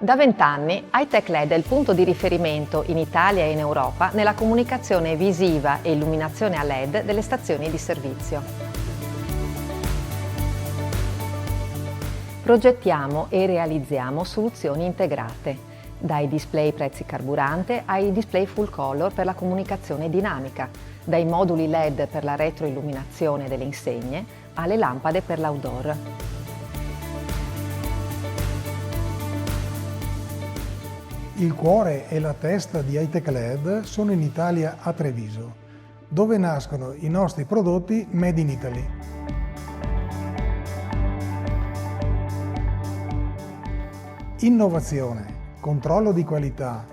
Da 20 anni Hightech LED è il punto di riferimento in Italia e in Europa nella comunicazione visiva e illuminazione a LED delle stazioni di servizio. Progettiamo e realizziamo soluzioni integrate, dai display prezzi carburante ai display full color per la comunicazione dinamica, dai moduli LED per la retroilluminazione delle insegne alle lampade per l'outdoor. Il cuore e la testa di Hightech LED sono in Italia a Treviso, dove nascono i nostri prodotti Made in Italy. Innovazione, controllo di qualità,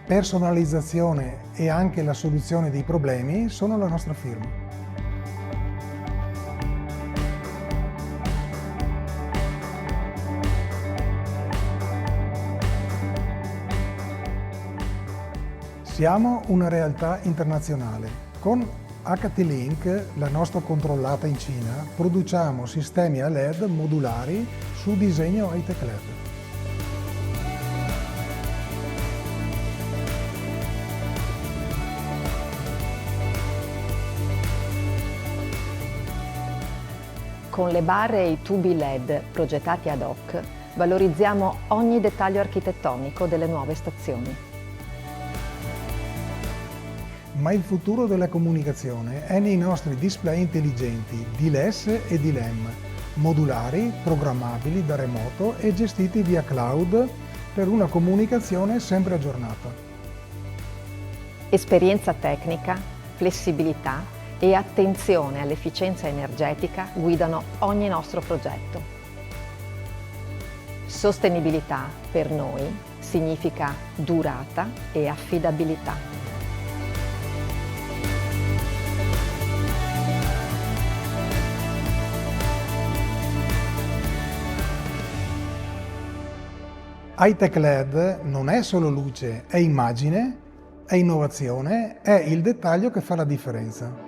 personalizzazione e anche la soluzione dei problemi sono la nostra firma. Siamo una realtà internazionale. Con HT-Link, la nostra controllata in Cina, produciamo sistemi a LED modulari su disegno Hightech LED. Con le barre e i tubi LED progettati ad hoc, valorizziamo ogni dettaglio architettonico delle nuove stazioni. Ma il futuro della comunicazione è nei nostri display intelligenti di LES e di LEM, modulari, programmabili da remoto e gestiti via cloud per una comunicazione sempre aggiornata. Esperienza tecnica, flessibilità e attenzione all'efficienza energetica guidano ogni nostro progetto. Sostenibilità per noi significa durata e affidabilità. Hightech LED non è solo luce, è immagine, è innovazione, è il dettaglio che fa la differenza.